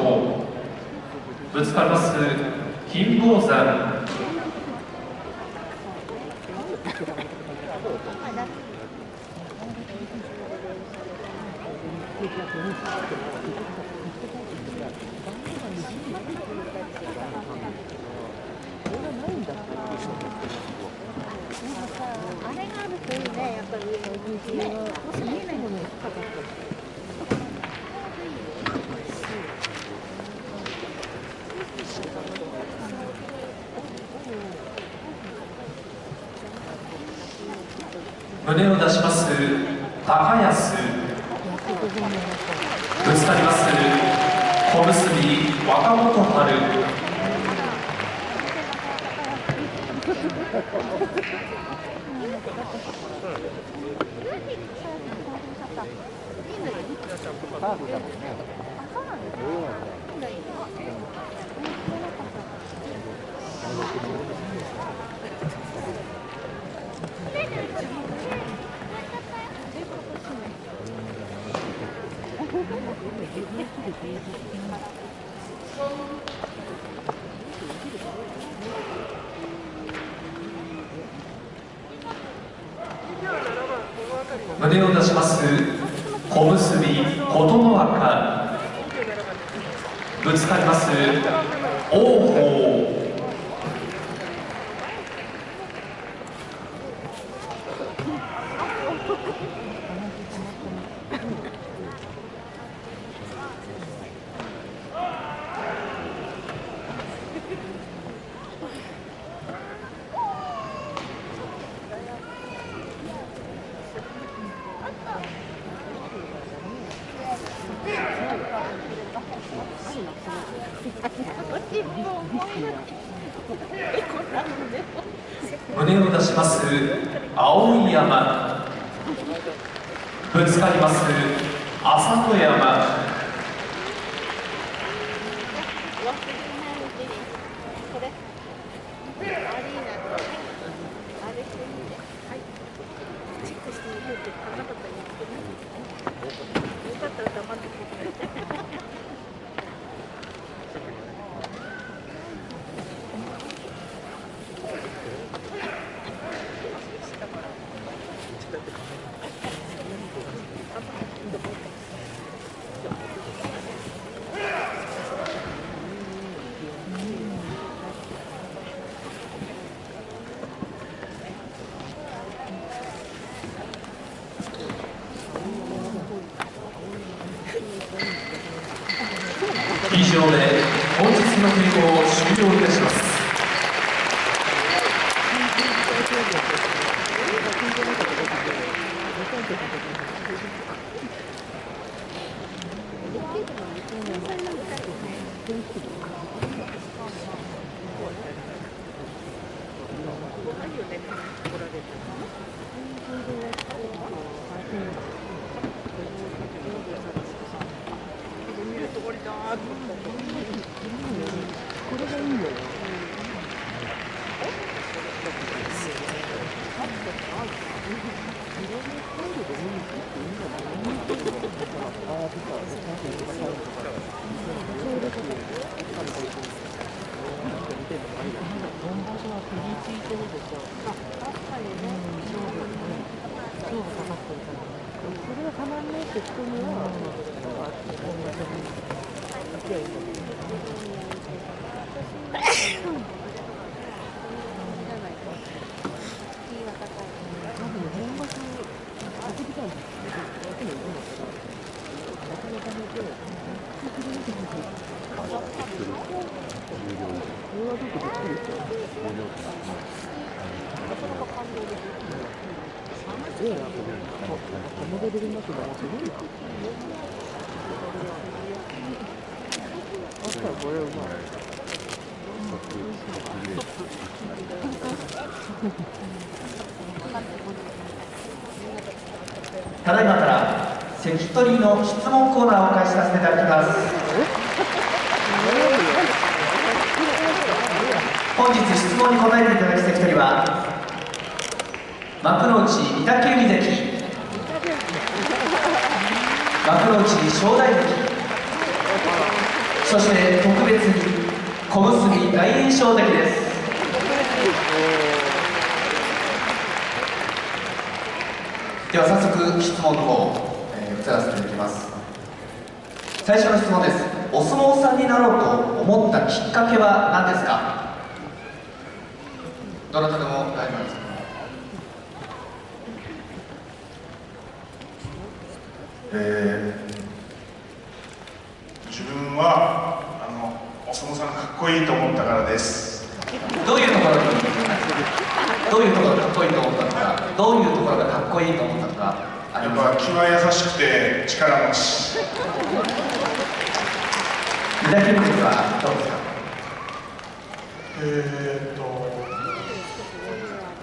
とぶつかります金峰山。あれがあるといいね、やっぱり上のね、もし見えないものにかかって。胸を出します高安。ぶつかります小結若元春。胸を出します小結琴ノ若。ぶつかります王鵬。胸を出します碧山。ぶつかります朝乃山。以上で本日の稽古を終了いたします。ただいまから関取の質問コーナーを開始させていただきます。本日質問に答えていただく関取は幕内御嶽海関、幕内正代関、そして特別に小結大栄翔関です。では早速質問の方、移らせていただきます。最初の質問です。お相撲さんになろうと思ったきっかけは何ですか？どなたでも大丈夫ですか？自分はお相撲さんかっこいいと思ったからです。どういうところにどういうところがかっこいいと思ったのか、どういうところがかっこいいと思ったのかありやっますか？ぱ気は優しくて力持ち。御嶽海はどうですか？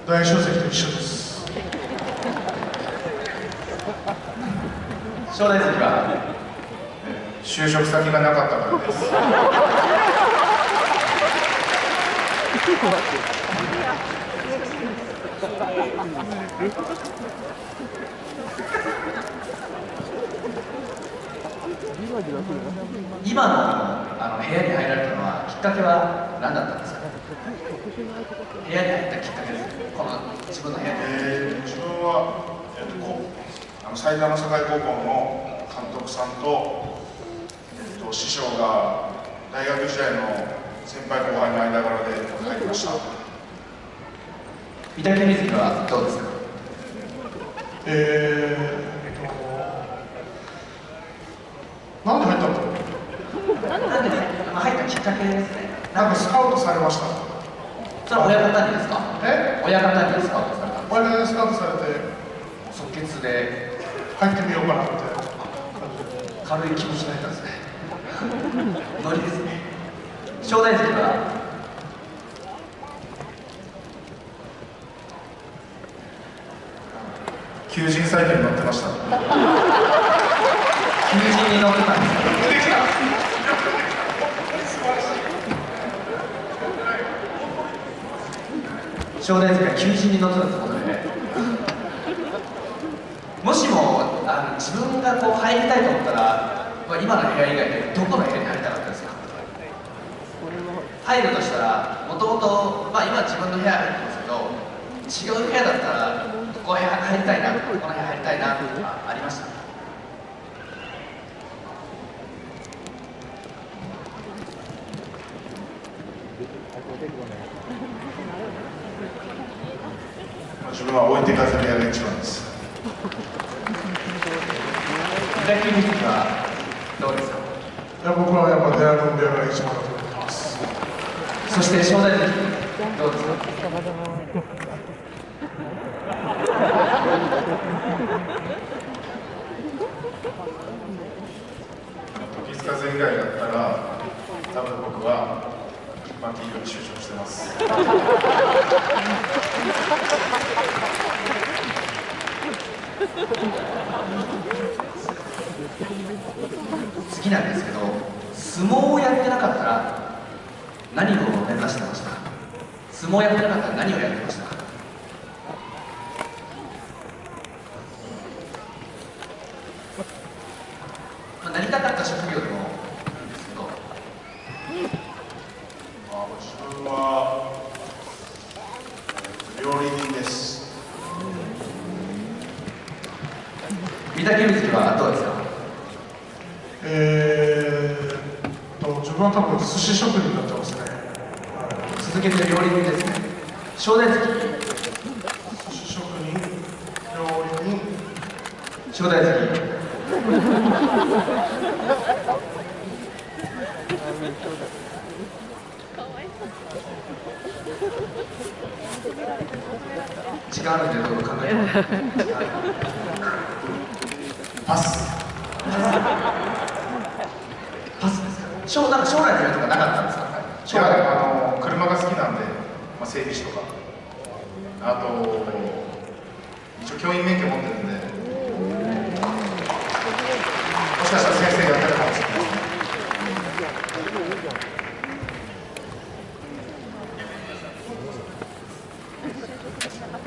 大翔関と一緒です。正代関は就職先がなかったからです。今の部屋に入られたのはきっかけは何だったんですか？部屋に入ったきっかけです。この自分の部屋に。自分は、埼玉栄高校の監督さんと、師匠が大学時代の先輩後輩の間柄で入りました。御嶽海関はどうですか？なんで入ったんだろう。なんで入ったきっかけですね。なんかスカウトされました。それは親方にですか？親方にスカウトされた。親方にスカウトされて即決で入ってみようかなって軽い気持ちになったんですね。ノリですね。正代関は求人サイトに載ってました。求人に乗ってたんですか？正代関が求人に乗ってたってことで、もしも自分がこう入りたいと思ったら、今の部屋以外でどこの部屋に入りたかったですか？入るとしたら、もともと今自分の部屋入ってますけど、違う部屋だったらここ部屋入りたいな、この部屋入りたいなとかありました？自分は置いて風部屋が一番です。御嶽海関はどうですか？僕はやっぱ出会いの部屋が一番だと思ってます。そして正代関どうですか？時津風以外だったら多分僕はマキールに就職してます。次なんですけど、相撲をやってなかったら何を目指してました？相撲をやってなかったら何をやってました？なりたかった職業でもいいんですけど。自分は料理人です。御嶽海関はどうですか？自分は多分寿司職人になってますね。続けて料理人ですね。正代関。寿司職人、料理人、正代関。時間あるんでどうぞ考えてもらって。パス。パスですか？将来の夢とかなかったんですか？将来車が好きなんで、整備士とか、あと一応教員免許持ってるんで、もしかしたら先生やってるかもしれないです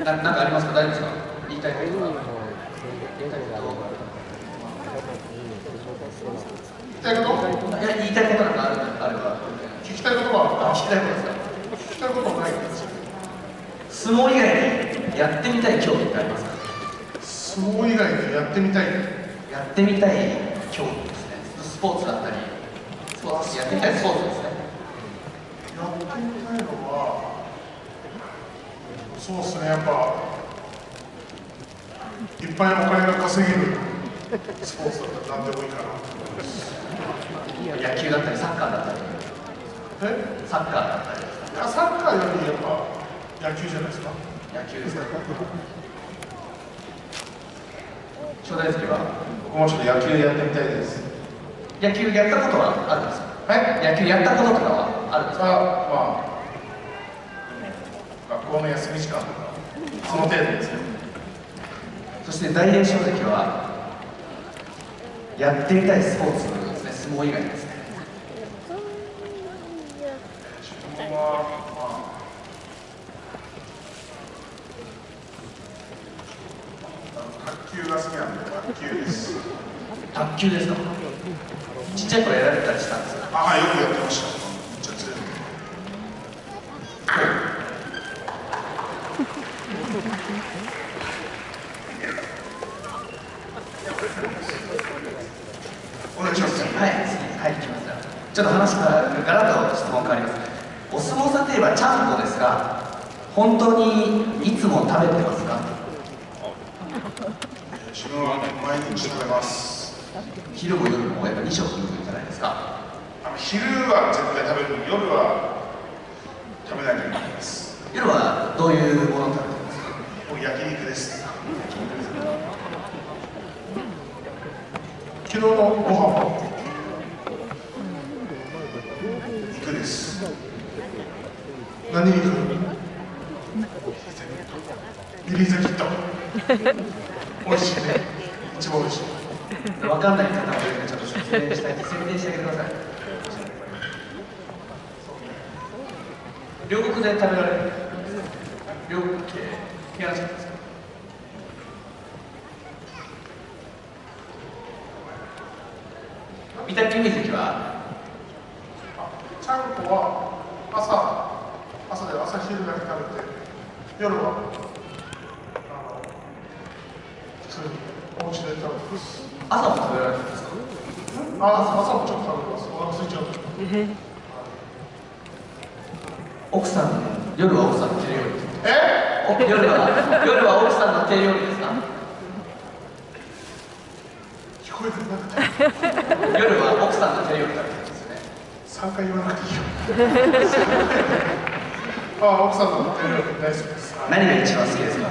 ね。なんかありますか？大丈夫ですか？言いたいことは。言いたいことなんかあるん聞きたいことですか？聞きたいことないんですよ。相撲以外にやってみたい競技ってありますか？相撲以外でやってみたい。やってみたい競技ですね。スポーツだったり、やってみたいスポーツですね。やってみたいのは、そうですね、やっぱいっぱいお金が稼げるスポーツだったら何でもいいかな。野球だったり、サッカーだったり、サッカーだったり。いや、サッカーよりやっぱ野球じゃないですか。野球ですか？初代月は僕もちょっと野球やってみたいです。野球やったことはあるんですか？野球やったこととかはあるんですか？まあ、学校の休み時間とか、その程度ですね。そして大栄翔関はやってみたいスポーツですね、相撲以外ですね。自分は、卓球が好きなんで、卓球です。卓球ですか？ちっちゃい頃やられたりしたんですか？ああ、よくやってました。めっちゃ強い。お願いします。はい、はい、来ますよ。ちょっと話がガラッと質問変わります。お相撲さんといえばちゃんこですが、本当にいつも食べてますか？自分は毎日食べます。昼も夜もやっぱ2食じゃないですか。昼は絶対食べる。夜は食べないといけないです。夜はどういうものを食べてますか？僕焼肉です。昨日のご飯は肉です。何肉？ミリンザキット。美味しいね。一番美味しい。分かんない方はちょっと説明してあげてください。両国で食べられる。両国系平安ですか？御嶽海関はちゃんこは朝昼だけ食べて、夜は普通にお家で食べてます。朝も食べられるんですか？朝もちょっと食べます。お腹空いちゃう。奥さん、夜は奥さんの手料理。夜は奥さんの手料理ですか？聞こえてなくて。夜は奥さんの手料理食べてるんですよね。3回言わなくていいよ。奥さんの手料理大好きです。何が一番好きですか？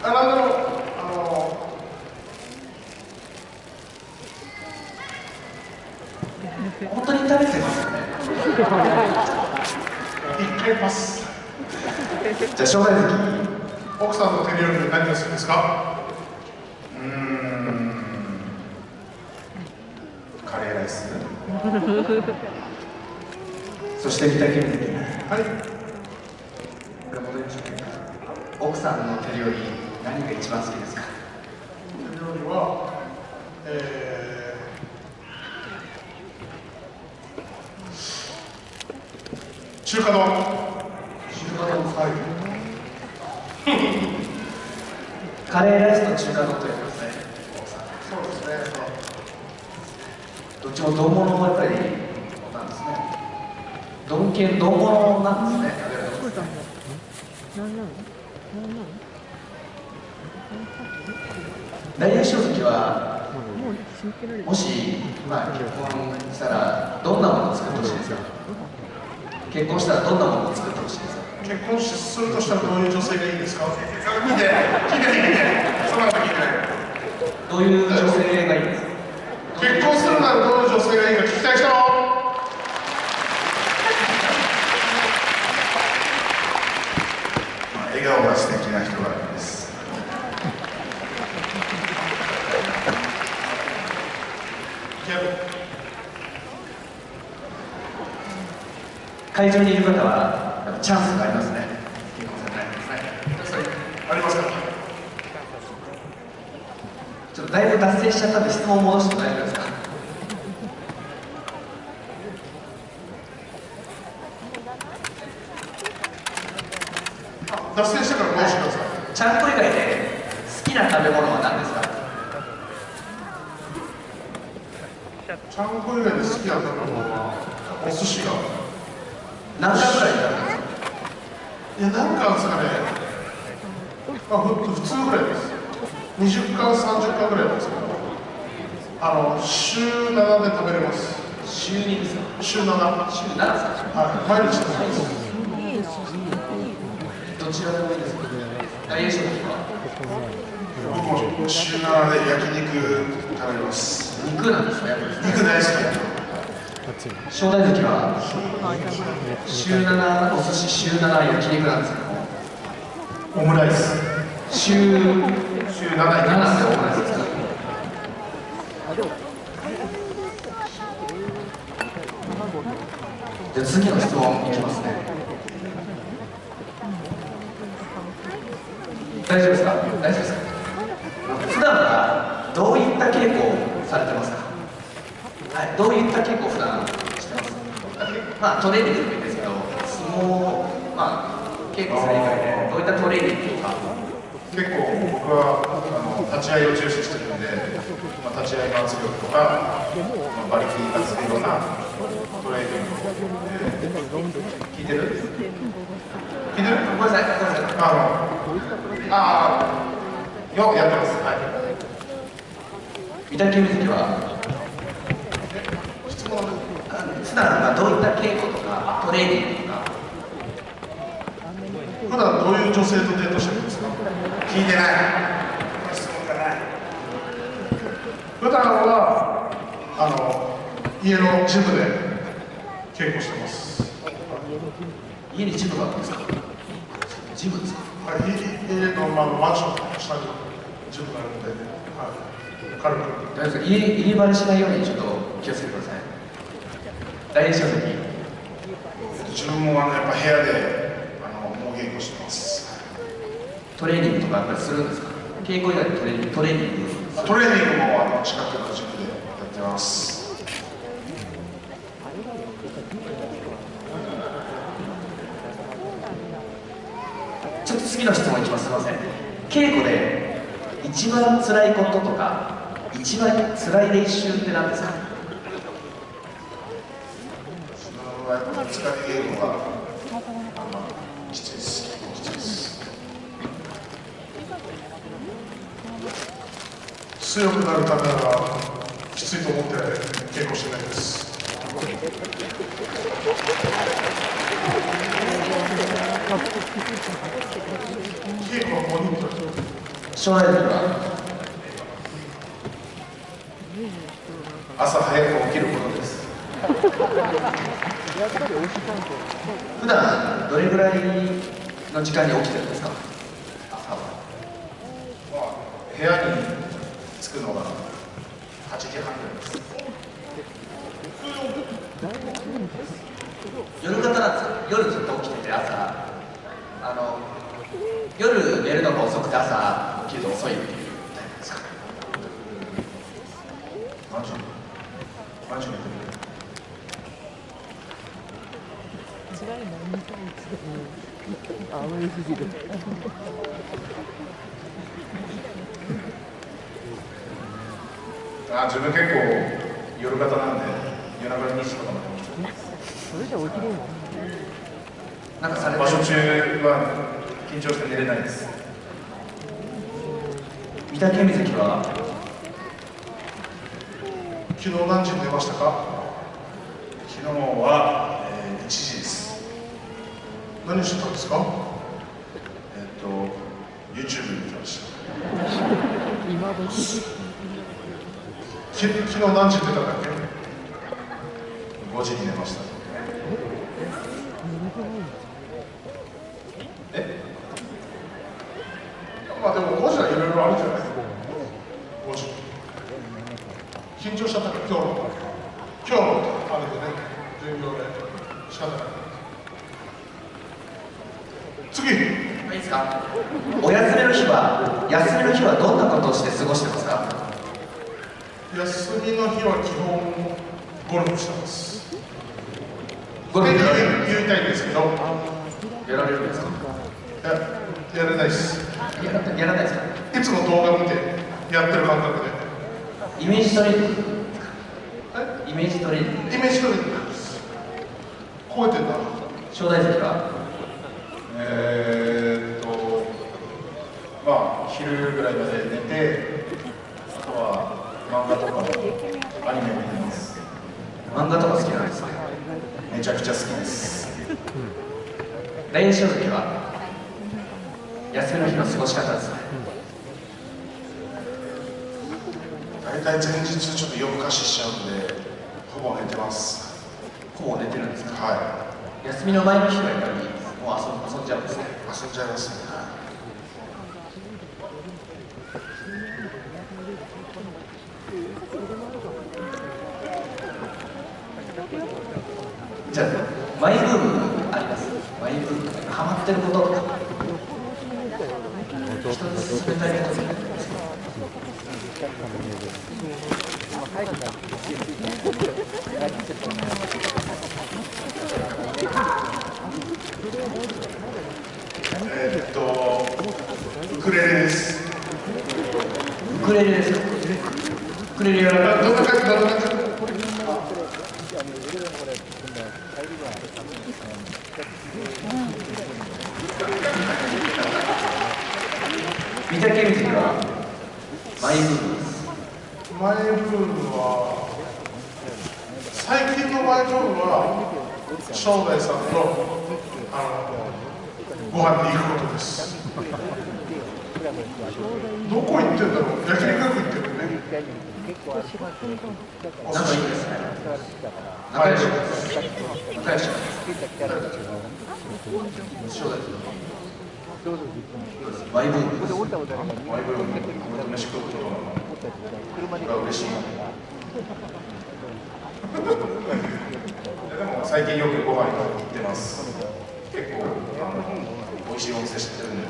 なんでも本当に食べてますよね。一回パス。じゃあ正代関、奥さんの手料理で何が好きですか？カレーライス。そして御嶽海関、はい。これ戻りましょう。奥さんの手料理何が一番好きですか？手料理は、中華丼。中華丼。はい。カレーライスと中華丼ということですね。そうですね。どっちも丼物もやっぱりなんですね。丼物なんですね。大栄翔関はもし、結婚したらどんなものを作ってほしいですか？結婚したらどんなものを作ってほしいですか？結婚するとしたらどういう女性がいいですか？聞いて。そんなこと聞いてない。どういう女性がいいですか？結婚するならどういう女性がいいか聞きたい人。笑顔が素敵な人がいいです。会場にいる方はやっぱチャンスがありますね。結婚されないですね。ありますか？ちょっとだいぶ脱線しちゃったんで質問戻しても大丈夫ですか？脱線したから戻してください。ちゃんこ以外で好きな食べ物は何ですか？ちゃんこ以外で好きな食べ物はお寿司が。何回ぐらい食べるんですか？いや、なんかですかね、普通ぐらいです。20巻、30巻ぐらいですけど、週7で食べれます。週2ですか？週7。週7ですか？はい、毎日食べます。どちらでもいいですか？大栄翔の時は僕も週7で焼肉食べます。肉なんですね。肉大好き。正代関は週7お寿司、週7焼肉なんですけども、オムライス。週77でオムライスですか？じゃあ次の質問いきますね。大丈夫ですか？大丈夫ですか？普段はどういった稽古をされてますか？はい、どういった稽古を普段してますか？まあトレーニングでもいいんですけど、相撲、まあ稽古する以外でどういったトレーニングとか。結構僕は立ち合いを重視してるんで、立ち合いの圧力とか、馬力に立つようなトレーニングを、聞いてる？聞いてる？ごめんなさい、ごめんなさい。やってます。はい。御嶽海関は質問普段はどういった稽古とかトレーニングとか。普段どういう女性とデートしてるんですか？聞いてない。質問がない。普段は家のジムで稽古してます。家にジムがあるんですか？ジムですか？はい、家のマンションの下にジムがあるんで、はい、軽く。大丈夫ですか？家バレしないようにちょっと気をつけてください。大栄翔関。自分もやっぱ部屋でもう稽古してます。トレーニングとかやっぱりするんですか？稽古以外でトレーニングトレーニングも近くのジムでやってます。ちょっと次の質問いきます。すみません。稽古で一番辛いこととか一番辛い練習って何ですか？自分はやっぱ疲れ稽古がきついです。きついです。強くなるためならきついと思って稽古してないです。稽古はポイントです。将来的には朝早く起きることです。普段どれぐらいの時間に起きてるんですか？朝は。部屋に着くのが8時半ぐらいです。夜型なんですか？夜ずっと起きてて朝夜寝るのが遅くて朝起きるの遅いっていうタイプですか？マジで自分結構夜型なんで夜中に2時とかまで起きてます。それじゃ起きれんの？なんかされて場所中は緊張して寝れないです。御嶽海関は昨日何時に寝ましたか？昨日は、1時です。何してたんですか？YouTube 見てました。今時昨日何時に寝たんだっけ？5時に寝ました。まあでも5時はいろいろあるじゃないですか。5時緊張しちゃったから今日のあれでね、巡業で仕方ない。次いいですか？お休みの日はどんなことをして過ごしてますか？休みの日は基本ゴルフしてます。ゴルフ言いたいんですけど、やられるんですか？やれないです。やらないですか？いつも動画見てやってる感覚で。イメージトレーニング。イメージトレーニング。イメージトレーニング。超えてんだ。正代関はまあ昼ぐらいまで寝て、あとは漫画とかアニメを見てます。漫画とか好きなんですね。めちゃくちゃ好きです。大栄翔関は休みの日の過ごし方ですね。大体前日ちょっと夜更かししちゃうんで、ほぼ寝てます。ほぼ寝てるんですか？は休みの前の日はやっぱりもう遊んじゃうんですね。い。遊んじゃいますね。じゃあマイブームあります？マイブームハマってることとか一つ進めたいことですね。ウクレレです。ウクレレですか？ウクレレやられる？どんな感じ？御嶽海関はマイブームです。マイブームは、最近のマイブームは正代さんとご飯に行くことです。どこ行ってんだろう。焼肉行ってるね。仲いいですね。仲良しです。仲良しです。正代関マイブームです。マイブーム、飯食うことが嬉しい。でも最近よくご飯行ってます。結構美味しいお店知ってるんで。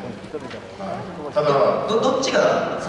ただどっちが